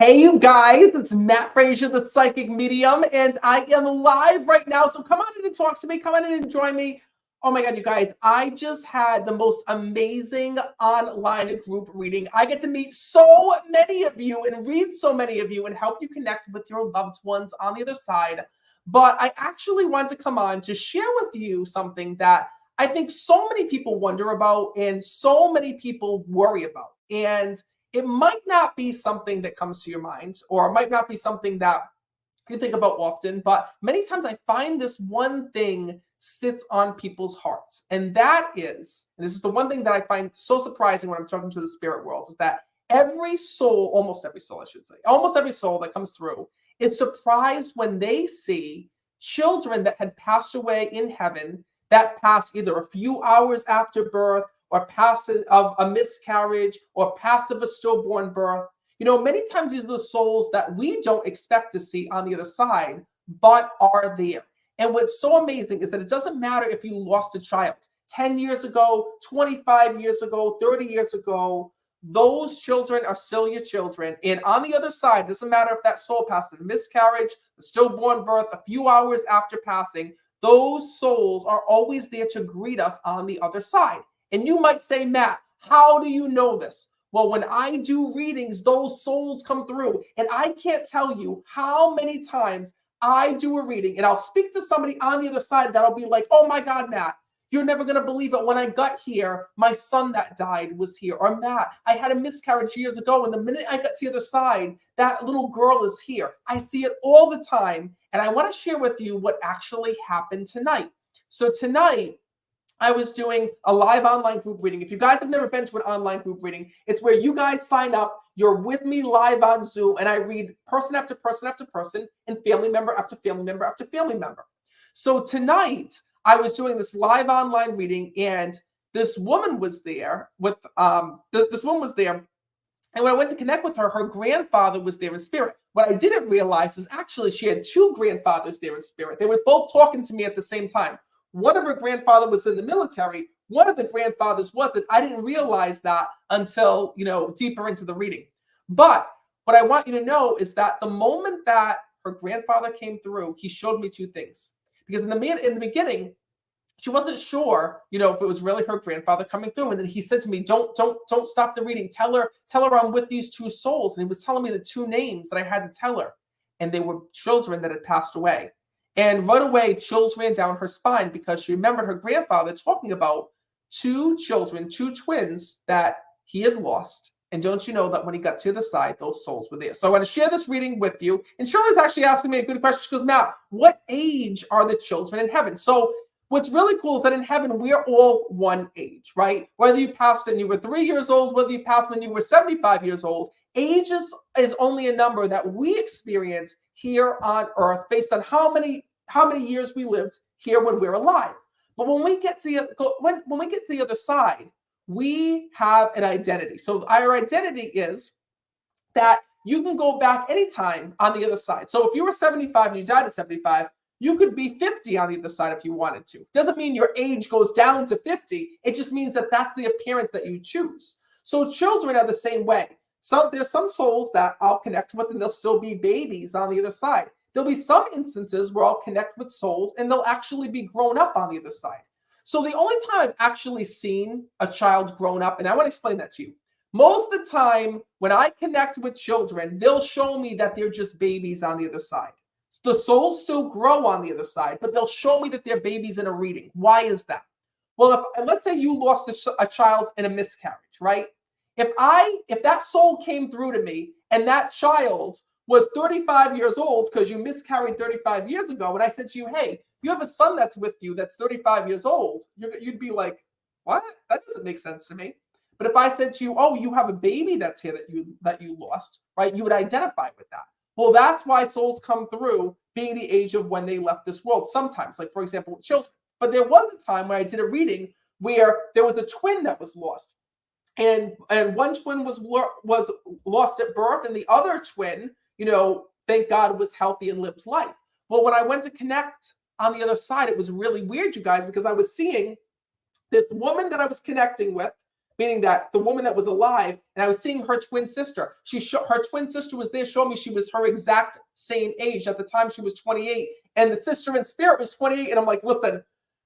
Hey, you guys, it's Matt Frazier, the psychic medium, and I am live right now. So come on in and talk to me. Come on in and join me. Oh my God, you guys, I just had the most amazing online group reading. I get to meet so many of you and read so many of you and help you connect with your loved ones on the other side. But I actually want to come on to share with you something that I think so many people wonder about and so many people worry about. And it might not be something that comes to your mind, or it might not be something that you think about often, but many times I find this one thing sits on people's hearts. And that is, and this is the one thing that I find so surprising when I'm talking to the spirit worlds, is that every soul, almost every soul, I should say, almost every soul that comes through is surprised when they see children that had passed away in heaven that passed either a few hours after birth or passed of a miscarriage or passed of a stillborn birth. You know, many times these are the souls that we don't expect to see on the other side, but are there. And what's so amazing is that it doesn't matter if you lost a child 10 years ago, 25 years ago, 30 years ago, those children are still your children. And on the other side, it doesn't matter if that soul passed a miscarriage, a stillborn birth, a few hours after passing, those souls are always there to greet us on the other side. And you might say, Matt, how do you know this? Well, when I do readings, those souls come through. And I can't tell you how many times I do a reading and I'll speak to somebody on the other side that'll be like, oh my God, Matt, you're never going to believe it. When I got here, my son that died was here. Or Matt, I had a miscarriage years ago. And the minute I got to the other side, that little girl is here. I see it all the time. And I want to share with you what actually happened tonight. So tonight, I was doing a live online group reading. If you guys have never been to an online group reading, it's where you guys sign up, you're with me live on Zoom, and I read person after person after person and family member after family member after family member. So tonight, I was doing this live online reading, and this woman was there with this woman was there. And when I went to connect with her, her grandfather was there in spirit. What I didn't realize is actually she had two grandfathers there in spirit. They were both talking to me at the same time. One of her grandfather was in the military. One of the grandfathers wasn't. I didn't realize that until, deeper into the reading. But what I want you to know is that the moment that her grandfather came through, he showed me two things. Because in the beginning, she wasn't sure, if it was really her grandfather coming through. And then he said to me, don't stop the reading. Tell her I'm with these two souls. And he was telling me the two names that I had to tell her. And they were children that had passed away. And right away, chills ran down her spine because she remembered her grandfather talking about two children, two twins that he had lost. And don't you know that when he got to the side, those souls were there. So I want to share this reading with you. And Shirley's actually asking me a good question. She goes, Matt, what age are the children in heaven? So what's really cool is that in heaven, we are all one age, right? Whether you passed when you were 3 years old, whether you passed when you were 75 years old, age is only a number that we experience here on earth based on how many years we lived here when we're alive. But when we get to the other side, we have an identity. So our identity is that you can go back anytime on the other side. So if you were 75 and you died at 75, you could be 50 on the other side if you wanted to. Doesn't mean your age goes down to 50. It just means that that's the appearance that you choose. So children are the same way. There's some souls that I'll connect with and they'll still be babies on the other side. There'll be some instances where I'll connect with souls and they'll actually be grown up on the other side. So the only time I've actually seen a child grown up, and I want to explain that to you. Most of the time when I connect with children, they'll show me that they're just babies on the other side. The souls still grow on the other side, but they'll show me that they're babies in a reading. Why is that? Well, let's say you lost a child in a miscarriage, right? If that soul came through to me and that child was 35 years old because you miscarried 35 years ago, and I said to you, hey, you have a son that's with you that's 35 years old, you'd be like, what? That doesn't make sense to me. But if I said to you, oh, you have a baby that's here that you lost, right? You would identify with that. Well, that's why souls come through being the age of when they left this world sometimes, like, for example, with children. But there was a time where I did a reading where there was a twin that was lost. And one twin was lost at birth, and the other twin, thank God, was healthy and lives life. Well, when I went to connect on the other side, it was really weird, you guys, because I was seeing this woman that I was connecting with meaning that the woman that was alive, and I was seeing her twin sister. Her twin sister was there showing me she was her exact same age. At the time, she was 28, and the sister in spirit was 28. And I'm like, listen,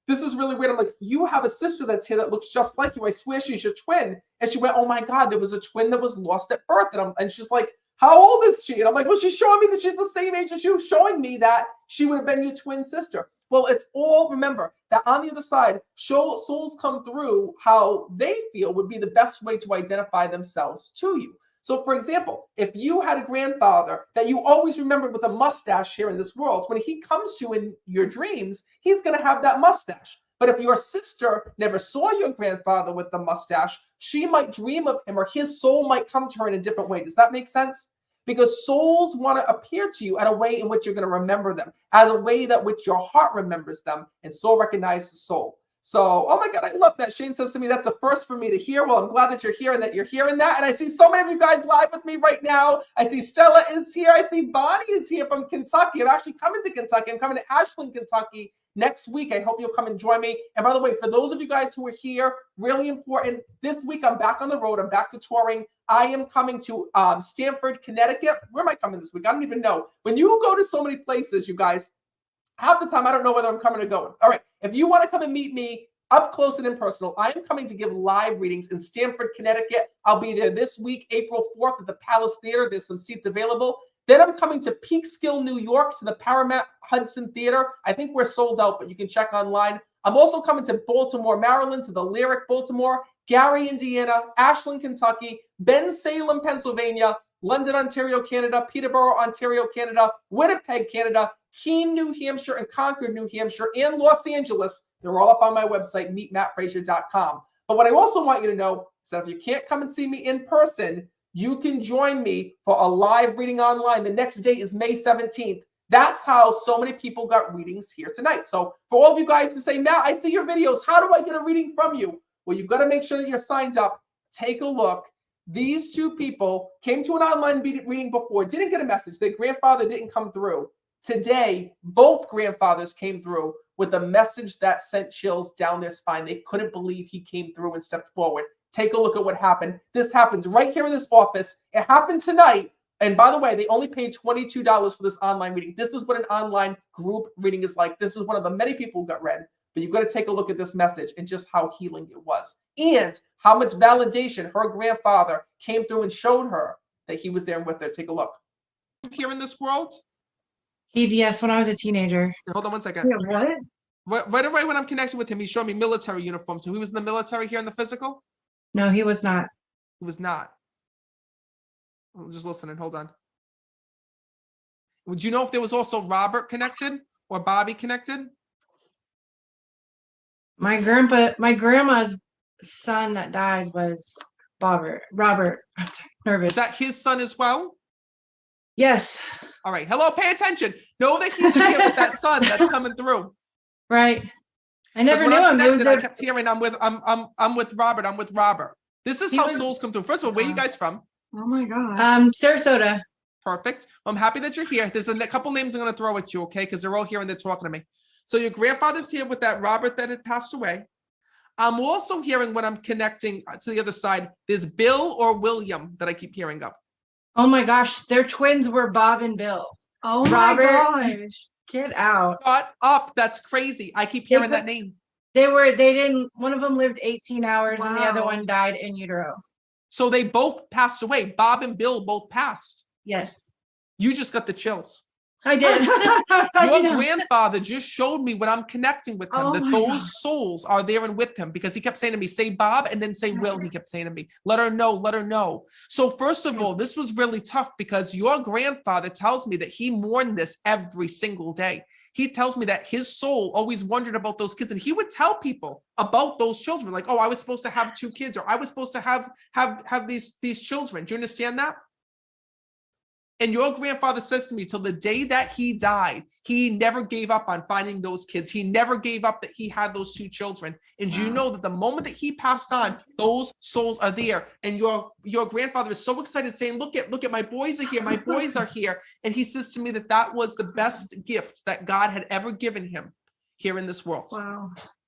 this is really weird. I'm like, you have a sister that's here that looks just like you. I swear she's your twin. And she went, oh my God, there was a twin that was lost at birth. And she's like, how old is she? And I'm like, well, she's showing me that she's the same age as you, showing me that she would have been your twin sister. Well, it's all, remember that on the other side, souls come through how they feel would be the best way to identify themselves to you. So, for example, if you had a grandfather that you always remembered with a mustache here in this world, when he comes to you in your dreams, he's going to have that mustache. But if your sister never saw your grandfather with the mustache, she might dream of him, or his soul might come to her in a different way. Does that make sense? Because souls want to appear to you at a way in which you're going to remember them, as a way that which your heart remembers them, and soul recognizes soul. So, oh my God, I love that. Shane says to me, that's a first for me to hear. Well, I'm glad that you're here and that you're hearing that. And I see so many of you guys live with me right now. I see Stella is here. I see Bonnie is here from Kentucky. I'm actually coming to Kentucky. I'm coming to Ashland, Kentucky next week. I hope you'll come and join me. And by the way, for those of you guys who are here, really important, this week I'm back on the road. I'm back to touring. I am coming to Stamford, Connecticut. Where am I coming this week? I don't even know. When you go to so many places, you guys, half the time I don't know whether I'm coming or going. All right, if you want to come and meet me up close and impersonal, I am coming to give live readings in Stamford, Connecticut. I'll be there this week, April 4th at the Palace Theater. There's some seats available. Then I'm coming to Peekskill, New York, to the Paramount Hudson Theater. I think we're sold out, but you can check online. I'm also coming to Baltimore, Maryland, to the Lyric Baltimore, Gary, Indiana, Ashland, Kentucky, Bensalem, Pennsylvania, London, Ontario, Canada, Peterborough, Ontario, Canada, Winnipeg, Canada, Keene, New Hampshire, and Concord, New Hampshire, and Los Angeles. They're all up on my website, meetmattfrazier.com. But what I also want you to know is that if you can't come and see me in person, you can join me for a live reading online. The next date is May 17th. That's how so many people got readings here tonight. So for all of you guys who say, Matt, I see your videos. How do I get a reading from you? Well, you've got to make sure that you're signed up. Take a look. These two people came to an online reading before, didn't get a message. Their grandfather didn't come through. Today, both grandfathers came through with a message that sent chills down their spine. They couldn't believe he came through and stepped forward. Take a look at what happened. This happens right here in this office. It happened tonight. And by the way, they only paid $22 for this online reading. This is what an online group reading is like. This is one of the many people who got read. But you've got to take a look at this message and just how healing it was. And how much validation her grandfather came through and showed her that he was there with her. Take a look. Here in this world? Yes, when I was a teenager. Hold on one second. Yeah, what? Right away when I'm connecting with him, he showed me military uniform. So he was in the military here in the physical? No, he was not. He was not. I'm just listening. Hold on. Would you know if there was also Robert connected or Bobby connected? My grandma's son that died was Robert. I'm sorry, nervous. Is that his son as well? Yes. All right. Hello, pay attention. Know that he's here with that son that's coming through. Right. I never knew him. I kept hearing I'm with Robert. I'm with Robert. This is how souls come through. First of all, where are you guys from? Oh my God. Sarasota. Perfect. I'm happy that you're here. There's a couple names I'm going to throw at you, okay? Because they're all here and they're talking to me. So your grandfather's here with that Robert that had passed away. I'm also hearing when I'm connecting to the other side, there's Bill or William that I keep hearing of. Oh my gosh, their twins were Bob and Bill. Oh Robert, my gosh. Get out. Shut up. That's crazy. I keep hearing that name. One of them lived 18 hours and the other one died in utero. So they both passed away. Bob and Bill both passed. Yes. You just got the chills. I did. Your grandfather just showed me when I'm connecting with him that those souls are there and with him, because he kept saying to me, say Bob and then say Will. He kept saying to me, let her know. So first of all, this was really tough because your grandfather tells me that he mourned this every single day. He tells me that his soul always wondered about those kids, and he would tell people about those children, like, oh, I was supposed to have 2 kids, or I was supposed to have these children. Do you understand that? And your grandfather says to me, till the day that he died, he never gave up on finding those kids. He never gave up that he had those 2 children. And you know that the moment that he passed on, those souls are there. And your grandfather is so excited, saying, look at my boys are here. My boys are here. And he says to me that was the best gift that God had ever given him here in this world.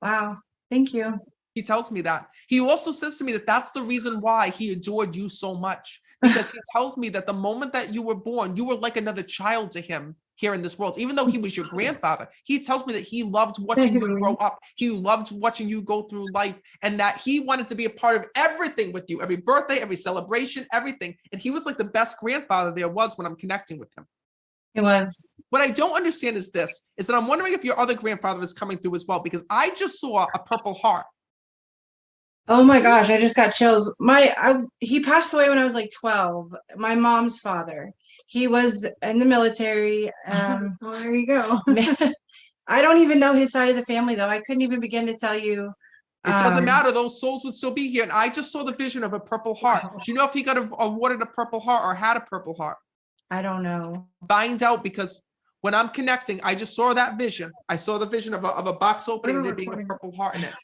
Wow. Thank you. He tells me that. He also says to me that that's the reason why he adored you so much. Because he tells me that the moment that you were born, you were like another child to him here in this world. Even though he was your grandfather, he tells me that he loved watching you grow up. He loved watching you go through life, and that he wanted to be a part of everything with you, every birthday, every celebration, everything. And he was like the best grandfather there was when I'm connecting with him. It was. What I don't understand is this, is that I'm wondering if your other grandfather is coming through as well, because I just saw a purple heart. Oh my gosh, I just got chills. He passed away when I was like 12. My mom's father. He was in the military. Well, there you go. I don't even know his side of the family though. I couldn't even begin to tell you. It doesn't matter. Those souls would still be here. And I just saw the vision of a purple heart. Wow. Do you know if he got awarded a purple heart or had a purple heart? I don't know. Find out, because when I'm connecting, I just saw that vision. I saw the vision of a box opening and there being a purple heart in it.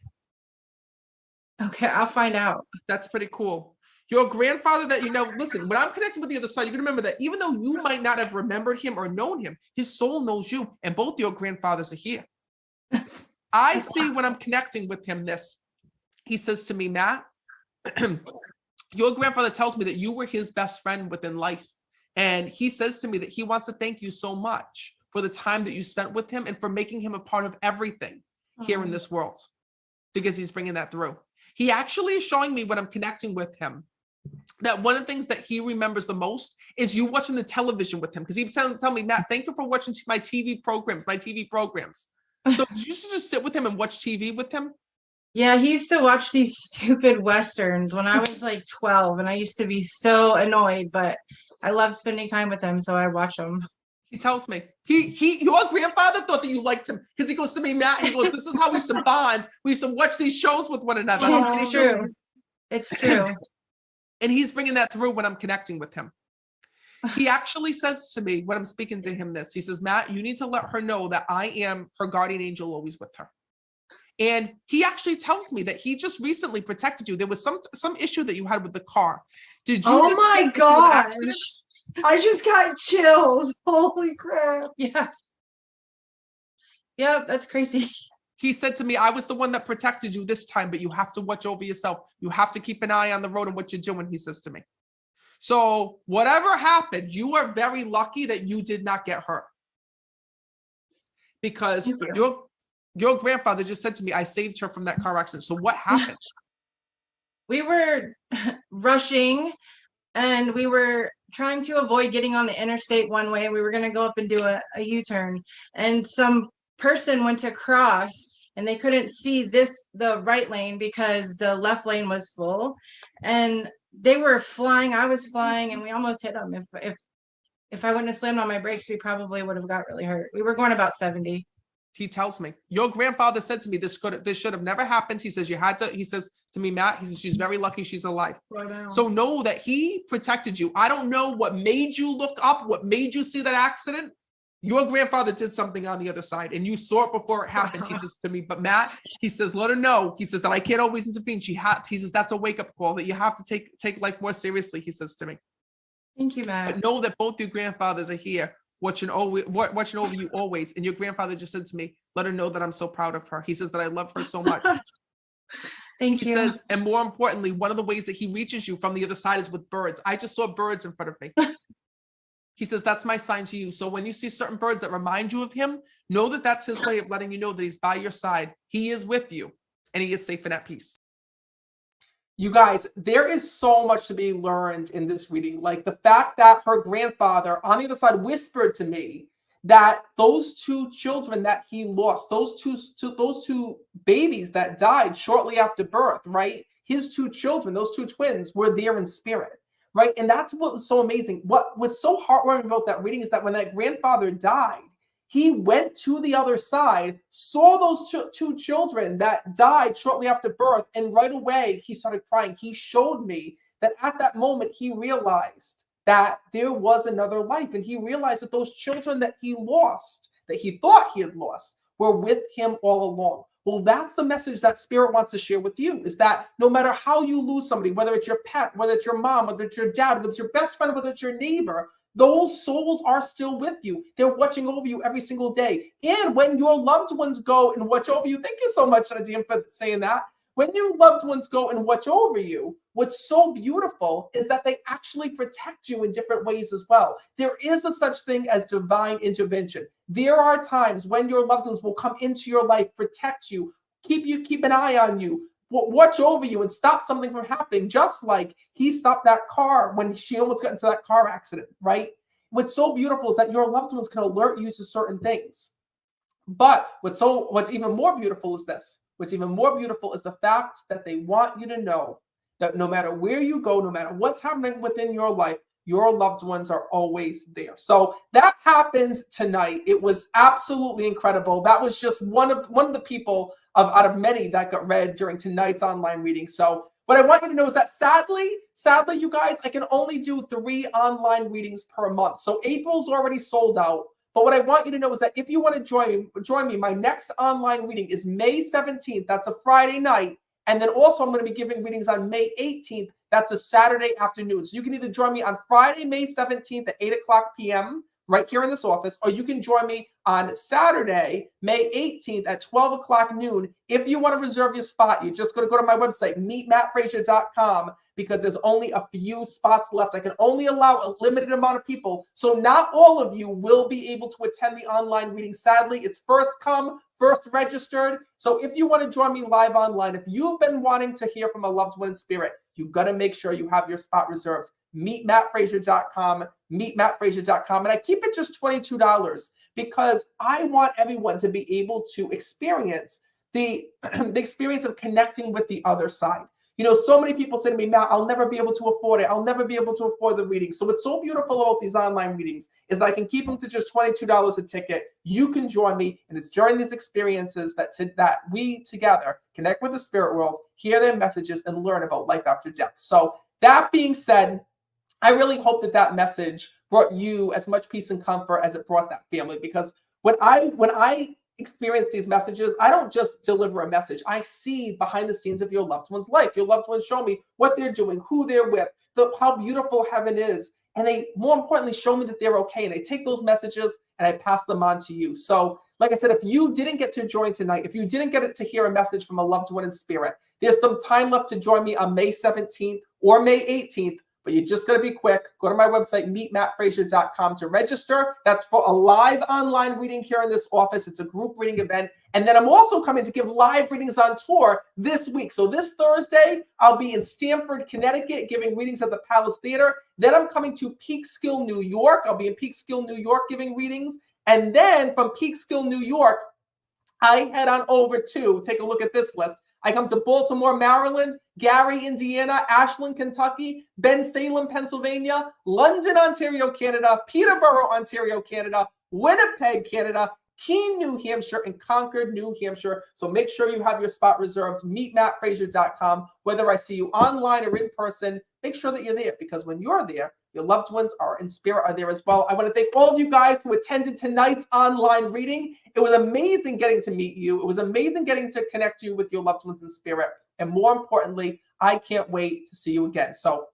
Okay, I'll find out. That's pretty cool. Your grandfather that listen, when I'm connecting with the other side, you can remember that even though you might not have remembered him or known him, his soul knows you, and both your grandfathers are here. I see when I'm connecting with him this. He says to me, Matt, your grandfather tells me that you were his best friend within life. And he says to me that he wants to thank you so much for the time that you spent with him and for making him a part of everything here in this world, because he's bringing that through. He actually is showing me when I'm connecting with him that one of the things that he remembers the most is you watching the television with him. Because he tell me, Matt, thank you for watching my TV programs. So did you used to just sit with him and watch TV with him? Yeah, he used to watch these stupid Westerns when I was like 12, and I used to be so annoyed, but I love spending time with him, so I watch them. He tells me, your grandfather thought that you liked him, because he goes to me, Matt, he goes, this is how we used to bond. We used to watch these shows with one another. It's true. It's true. And he's bringing that through when I'm connecting with him. He actually says to me when I'm speaking to him this, he says, Matt, you need to let her know that I am her guardian angel, always with her. And he actually tells me that he just recently protected you. There was some issue that you had with the car. Did you Oh just my get into an gosh. accident? I just got chills. Holy crap. Yeah. Yeah, that's crazy. He said to me, I was the one that protected you this time, but you have to watch over yourself. You have to keep an eye on the road and what you're doing, he says to me. So whatever happened, you are very lucky that you did not get hurt. Because your grandfather just said to me, I saved her from that car accident. So what happened? We were rushing and we were trying to avoid getting on the interstate one way. We were going to go up and do a U-turn, and some person went to cross and they couldn't see the right lane because the left lane was full, and they were flying. I was flying, and we almost hit them. If I wouldn't have slammed on my brakes, we probably would have got really hurt. We were going about 70. He tells me, your grandfather said to me, this should have never happened. He says, he says to me, Matt, he says, she's very lucky she's alive. So know that he protected you. I don't know what made you look up, what made you see that accident. Your grandfather did something on the other side and you saw it before it happened. He says to me, but Matt, he says, let her know. He says that I can't always intervene. He says, that's a wake-up call, that you have to take life more seriously, he says to me. Thank you, Matt. But know that both your grandfathers are here, watching over you always. And your grandfather just said to me, let her know that I'm so proud of her. He says that I love her so much. Thank you. He says, and more importantly, one of the ways that he reaches you from the other side is with birds. I just saw birds in front of me. He says, that's my sign to you. So when you see certain birds that remind you of him, know that that's his way of letting you know that he's by your side. He is with you and he is safe and at peace. You guys, there is so much to be learned in this reading. Like the fact that her grandfather on the other side whispered to me that those two children that he lost, those two babies that died shortly after birth, right? His two children, those two twins, were there in spirit, right? And that's what was so amazing. What was so heartwarming about that reading is that when that grandfather died, he went to the other side, saw those two children that died shortly after birth, and right away he started crying. He showed me that at that moment he realized that there was another life, and he realized that those children that he lost, that he thought he had lost, were with him all along. Well, that's the message that Spirit wants to share with you, is that no matter how you lose somebody, whether it's your pet, whether it's your mom, whether it's your dad, whether it's your best friend, whether it's your neighbor, those souls are still with you. They're watching over you every single day. And when your loved ones go and watch over you, thank you so much, Nadim, for saying that. when your loved ones go and watch over you, what's so beautiful is that they actually protect you in different ways as well. There is a such thing as divine intervention. There are times when your loved ones will come into your life, protect you, keep an eye on you, watch over you, and stop something from happening, just like he stopped that car when she almost got into that car accident, right? What's so beautiful is that your loved ones can alert you to certain things. But what's even more beautiful is this. What's even more beautiful is the fact that they want you to know that no matter where you go, no matter what's happening within your life, your loved ones are always there. So that happened tonight. It was absolutely incredible. That was just one of the people out of many that got read during tonight's online reading. So what I want you to know is that sadly, you guys, I can only do 3 online readings per month. So April's already sold out. But what I want you to know is that if you want to join me, my next online reading is May 17th. That's a Friday night. And then also I'm going to be giving readings on May 18th. That's a Saturday afternoon. So you can either join me on Friday, May 17th at 8 o'clock p.m. right here in this office, or you can join me on Saturday, May 18th at 12 o'clock noon. If you want to reserve your spot, you're just going to go to my website, meetmattfrazier.com, because there's only a few spots left. I can only allow a limited amount of people. So not all of you will be able to attend the online reading. Sadly, it's first come, first registered. So if you want to join me live online, if you've been wanting to hear from a loved one in spirit, you've got to make sure you have your spot reserved. Meetmattfrazier.com, meetmattfrazier.com. And I keep it just $22 because I want everyone to be able to experience the experience of connecting with the other side. You know, so many people say to me, Matt, I'll never be able to afford it. I'll never be able to afford the reading. So what's so beautiful about these online readings is that I can keep them to just $22 a ticket. You can join me, and it's during these experiences that we together connect with the spirit world, hear their messages, and learn about life after death. So that being said, I really hope that message brought you as much peace and comfort as it brought that family, because when I experience these messages, I don't just deliver a message. I see behind the scenes of your loved one's life. Your loved ones show me what they're doing, who they're with, how beautiful heaven is. And they, more importantly, show me that they're okay. And they take those messages and I pass them on to you. So, like I said, if you didn't get to join tonight, if you didn't get to hear a message from a loved one in spirit, there's some time left to join me on May 17th or May 18th. But you just got to be quick. Go to my website, meetmattfrazier.com, to register. That's for a live online reading here in this office. It's a group reading event. And then I'm also coming to give live readings on tour this week. So this Thursday, I'll be in Stamford, Connecticut, giving readings at the Palace Theater. Then I'm coming to Peekskill, New York. I'll be in Peekskill, New York, giving readings. And then from Peekskill, New York, I head on over to, take a look at this list. I come to Baltimore, Maryland, Gary, Indiana, Ashland, Kentucky, Bensalem, Pennsylvania, London, Ontario, Canada, Peterborough, Ontario, Canada, Winnipeg, Canada, Keene, New Hampshire, and Concord, New Hampshire. So make sure you have your spot reserved. Meetmattfrazier.com. Whether I see you online or in person, make sure that you're there, because when you're there, your loved ones are in spirit are there as well. I want to thank all of you guys who attended tonight's online reading. It was amazing getting to meet you. It was amazing getting to connect you with your loved ones in spirit. And more importantly, I can't wait to see you again. So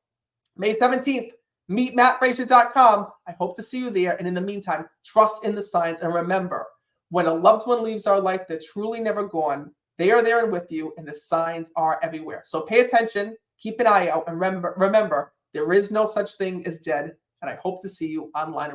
May 17th, meetmattfrazier.com. I hope to see you there. And in the meantime, trust in the signs. And remember, when a loved one leaves our life, they're truly never gone. They are there and with you, and the signs are everywhere. So pay attention, keep an eye out, and remember, there is no such thing as dead. And I hope to see you online.